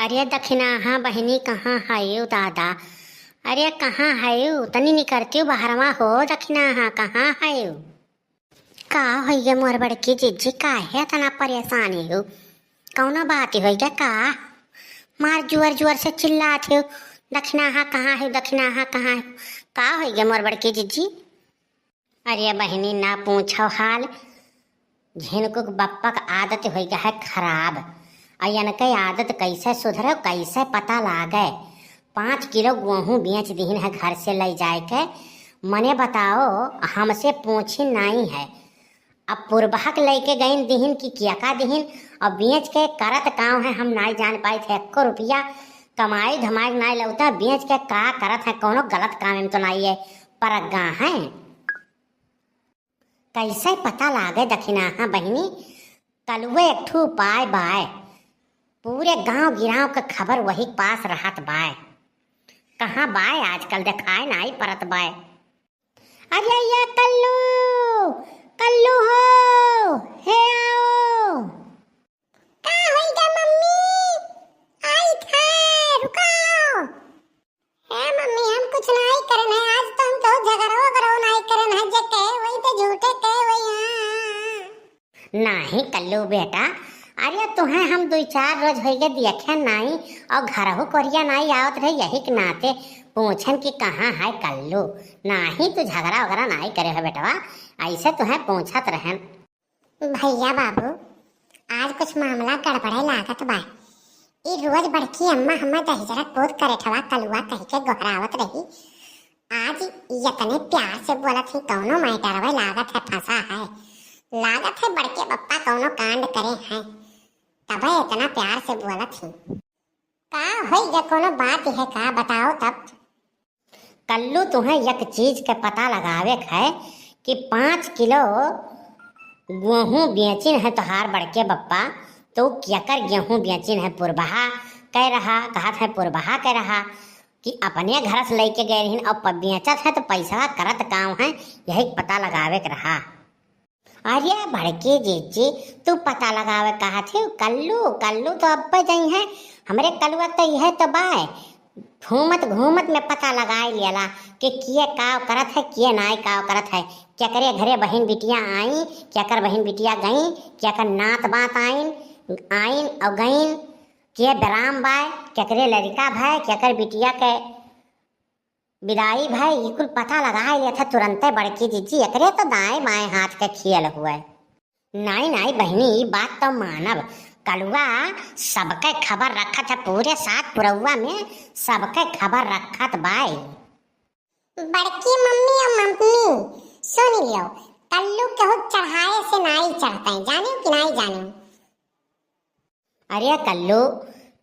अरे दक्षिणा, हाँ बहनी कहाँ है दादा? अरे कहाँ है? तनी निकलती हूँ बाहरवा हो। दक्षिणा, हाँ कहाँ है? का हो गया मोर बड़की जीजी? का है तना परेशानी हो? कौनो बात हो गया का? मार जुअर जुअर से चिल्लाते हो। दक्षिणा हाँ कहाँ है? दक्षिणा हाँ कहाँ है? का हो गया मोर बड़की जीजी? अरे बहनी ना पूछो हाल। झिनको बप्पा का आदत हो गया है खराब। अयन के आदत कैसे सुधरे, कैसे पता लागे? 5 किलो गेहूँ बेच दीन है घर से ले जाए के। मने बताओ, हमसे पूछी नहीं है। अब पुरबहक लेके गई दीन की क्या का दीन, और बेच के करत काम है हम नहीं जान पाए थे। 1 रुपया कमाई धमाई नहीं लगता, बेच के का करत है? कोनो गलत काम में तो नहीं है, परगा है। कैसे पता लागे दक्षिणा? हाँ बहनी, कलुए एक ठू पाए बाय। पूरे गांव गिराव का खबर वही पास रहत बाय। कहाँ बाय आजकल दिखाए नहीं परत बाय। अरे ये कल्लू, कल्लू हो, हे आओ। का होइगा मम्मी? आई था, रुको। हे मम्मी, हम कुछ नहीं करन है आज। तो हम तो झगड़ो नहीं करन है। जे कहे वही तो झूठे कहे वही। नहीं कल्लू बेटा, अरे तुम्हें हम 2-4 रोज हो गए देखे नहीं, और घरहू कोरिया नहीं आवत रहे। यही के नाते पूछन कि कहाँ है कल्लू। नहीं तो झगड़ा वगैरह नहीं करे है बेटवा, ऐसे तुम्हें पूछत रहन। भैया बाबू, आज कुछ मामला गड़बड़े लागत बा। ई रोज बड़की अम्मा हमें दहिजरा पोत करे ठवा कलुआ कह के गोहरावत रही। आज इतने प्यार से बोलत ही कौनो मैटरवा लागत है फंसा है। लागत है बड़के पप्पा कौनो कांड करे हैं, तबे इतना प्यार से बोलत ही। का होई गया? कोनो बात है का? बताओ तब। कल्लू तुम्हें एक चीज के पता लगावे है कि 5 किलो गेहूँ बेचिन है तोहार बड़के बप्पा। तो क्या कर गेहूँ बेचिन है? पुरबहा कह रहा, कहत है पुरबहा कह रहा कि अपने घर से लेके गए रही और बेचत है तो पैसा करत काम है। यही पता लगावे के रहा। अरे भड़के जीजी, तू पता लगावे कहा थे? कल्लू कल्लू तो अब पे जाई है। हमरे कलुआ तो यह तो बाय घूमत घूमत में पता लगाए लिया कि किए काव करत है, किए नाय काव करत है। क्या करे घरे बहन बिटिया आई, क्या कर बहन बिटिया गई, क्या कर नात बात आइन और गईन, के बराम बाय, क्या करे लड़का भाई, क्या कर बिटिया के विदाई भाई। ये कुल पता लगा लिया था तुरंते बड़की जीजी। एकरे तो दाएं बाएं हाथ के खेल हुआ है। नहीं बहनी, बात तो मानव। कलुआ सबके खबर रखत है, पूरे 7 पुरौआ में सबके खबर रखत बाई। बड़की मम्मी और मम्मी सुन लियो, कल्लू कहू चढ़ाए से नहीं चढ़ता है, जाने कि नहीं जाने? अरे कल्लू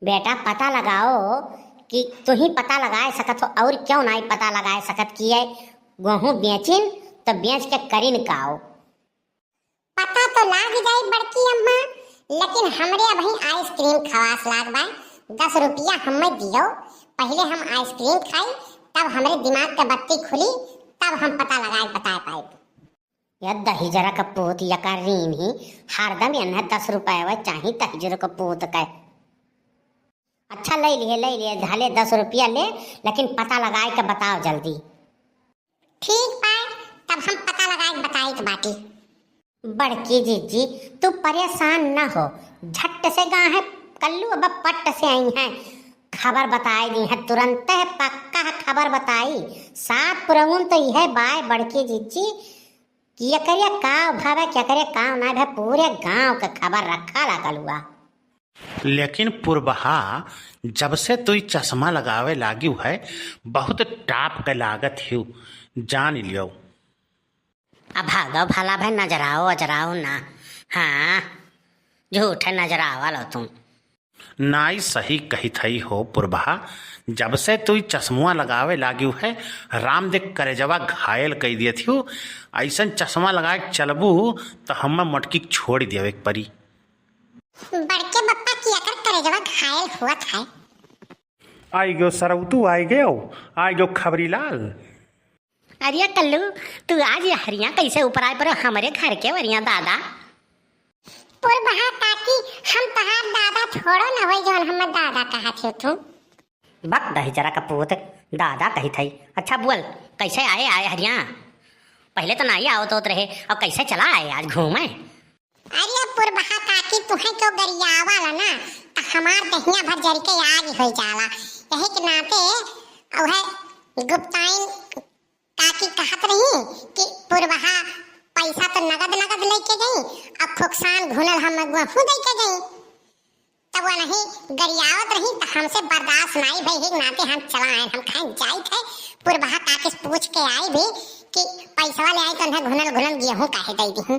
बेटा, पता लगाओ कि तू ही पता लगा सकत हो, और क्यों नहीं पता लगा सकत कि ये गेहूँ बेचिन तो बेच के करीन काओ। पता तो लाग जाए बड़की अम्मा, लेकिन हमरे अभी आइसक्रीम खवास लाग बा। 10 रुपया हमें दियो, पहले हम आइसक्रीम खाई, तब हमरे दिमाग के बत्ती खुली, तब हम पता लगाए बता पाए। यह दहिजरा का पोत यका रीन ही हरदम यह 10 रुपये चाहिए दहिजरा का पोत का। अच्छा ले लिए झाले 10 रुपया ले, लेकिन पता लगाए के बताओ जल्दी। ठीक पाए, तब हम पता लगाए बताए के बाटी। बड़की जीजी तू परेशान न हो, झट से गा है कल्लू अब पट से आई है, खबर बताई दी है तुरंत है, पक्का है खबर बताई। 7 पुरउन तो यह बाय बड़की जीजी कि करे का भावे, क्या करे का ना भाई, पूरे गांव का खबर रखा ला कलुआ। लेकिन पुरबहा जब से तू चश्मा लगावे लागी है, बहुत टाप के लागत है, जान लियो। अब भागो भला भाई, नजराओ अजराओ ना। हाँ झूठे नजरावा लो तुम। नाई सही कही थई हो पुरबहा, जब से तू चश्मा लगावे लागी है, राम देख करेजवा घायल कह दिए थी। ऐसा चश्मा लगा के चलबू तो हम मटकी छोड़ दिए परी। बड़के बप्पा किया कर करेजवा घायल हुआ था। आई गयो सरौतू, आई गयो खबरी लाल। अरे कल्लू, तू आज हरिया कैसे ऊपर आए पर हमारे घर के वरिया दादा? पुरबहा काकी हम तहार दादा छोड़ो न होई जौन हमर दादा कहा थे तू। बक दही जरा का पूत दादा कही थई। अच्छा बोल कैसे आए हरिया? पहले तो नहीं आओ तो रहे, अब कैसे चला आए आज घूमे? अरे पुरबहा काकी तुहे तो गरियावाला ना त हमार दहिया भर जर के आग हो जाला। यही के नाते औहे गुप्ताइन काकी कहत रही कि पुरबहा पैसा तो नगद नगद लेके गई, अब खुकसान घुनल हम गहूं दे के गई। तब वो नहीं गरियावत रही तो हमसे बर्दाश्त नहीं भई। ही नाते हम चला आए, हम खाए जाई थे पुरबहा काकी से पूछ के आई भी कि पैसा ले आई तो उन्हें घुनल घुनल गेहूं काहे दे दी।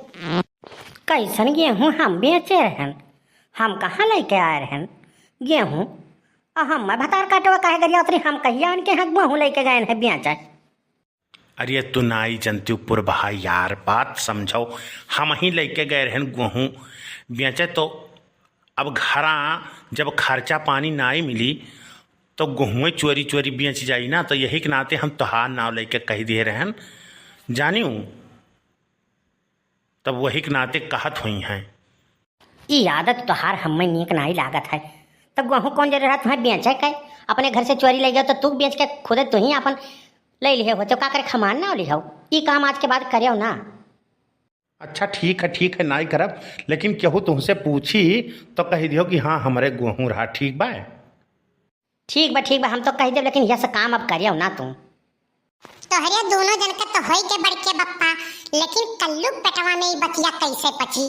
कैसन गेहूँ हम बेचे रहन? हम कहाँ लेके आए रहन गेहूँ? हम भतार काटवा काहे गरिया उतरी? हम कहिया उनके यहाँ गेहूँ लेके गए हैं बेचे। अरे तू नाई जनती पुरबहा यार, बात समझो। हम ही लेके गए रहन गेहूँ बेचे, तो अब घरा जब खर्चा पानी नाई मिली तो गेहूँ चोरी चोरी बेच जाई ना। तो यही के नाते हम तोहार नाव लेके कह दिए रहन जानी हूँ, तब वही के नाते कहत हुई हैं। ये आदत तोहार हमें नीक नहीं लागत है। तब गेहूँ कौन जरूरत तुम्हें बेचे के? अपने घर से चोरी ले गया तो तू बेच के खुद तू ही अपन ले लिहे हो, तो का करे खमान ना लिहो। ये काम आज के बाद करियो ना। अच्छा ठीक है नाई करब, लेकिन केहू तुमसे पूछी तो कह दियो कि हाँ हमारे गेहूँ रहा। ठीक बा ठीक बा हम तो कह दे, लेकिन यह सब काम अब करियो ना तुम। तो हरिया दोनों जन के तो होई के बड़के बप्पा, लेकिन कल्लू पेटवा में ही बतिया कैसे पची?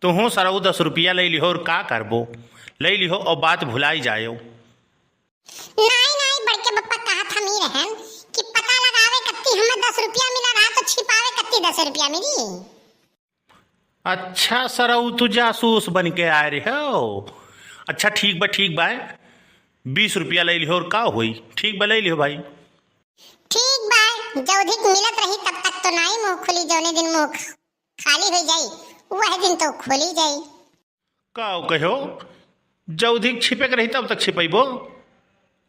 तुहू सरऊ 10 रुपया ले लिहो और का करबो, ले लिहो और बात भुलाई जायो। नहीं बड़के बप्पा कहा था मी रहन कि पता लगावे कत्ती हमें 10 रुपया मिला रहा तो छिपावे कत्ती 10 रुपया मिली। अच्छा सरऊ तू जासूस बन के आए रहे हो। अच्छा ठीक बा 20 रुपया ले लिहो और का हुई। ठीक बा ले लिहो भाई। ठीक बा, जौधिक मिलत रही तब तक तो नहीं मुंह खुली, जौने दिन मुंह खाली हो जाई वह दिन तो खुली जाई। का कहो जौधिक छिपे के रही तब तक छिपेबो?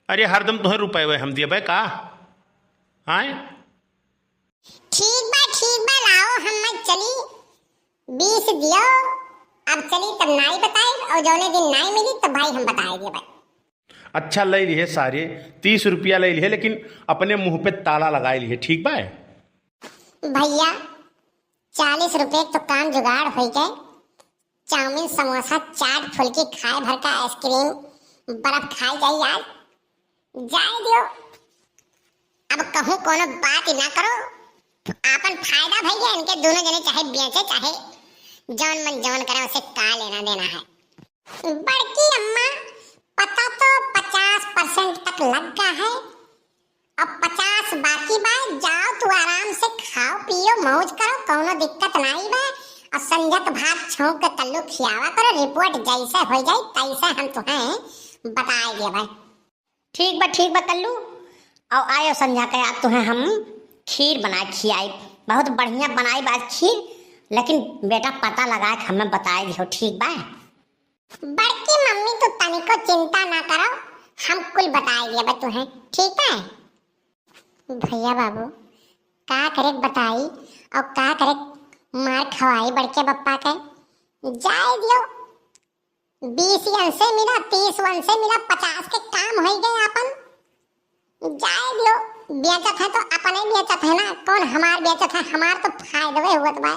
अरे हरदम तुम्हें रुपए वे हम दिए का आए? ठीक बा लाओ हम चली 20 दियो। अब चली तब नाई बताए, और जौने दिन नाई मिली तब भाई हम बताए दिए भाई। अच्छा ले लिए सारे 30 रुपया ले लिए, लेकिन अपने मुंह पे ताला लगाए लिए। ठीक बा भैया 40 रुपए तो काम जुगाड़ हो गए। चाउमीन समोसा चाट फुल्की खाए भर का आइसक्रीम बर्फ खाई जाई आज जाए दियो। अब कहूँ कोनो बात ही ना करो, आपन फायदा भैया इनके दोनों जने चाहे बेचे चाहे जौन मन जौन करे उसे का लेना देना है। बड़की अम्मा पता तो 50% तक लग गया है, अब 50 बाकी बा। जाओ तू आराम से खाओ पियो मौज करो, कोनो दिक्कत नहीं बा। और संजत भात छोंक के कल्लू खियावा करो, रिपोर्ट जैसे हो जाए तैसे हम तुम्हें बताए दिए भाई। ठीक बा कल्लू, और आयो संध्या के आज तुम्हें हम खीर बना खियाई, बहुत बढ़िया बनाई बात खीर, लेकिन बेटा पता लगा के हमें बताए दियो। ठीक बा बड़की मम्मी तो तनिको चिंता ना करो, हम कुल बताए दिए बा तुम्हें। ठीक है भैया बाबू, का करे बताई और का करे मार खवाई बड़के बप्पा के जाए दियो। 20 वन से मिला, 30 वन से मिला, 50 के काम हो गए अपन जाए दियो। बेचत है तो अपने बेचत है ना, कौन हमार बेचत है? हमार तो फायदा हुआ तो भाई।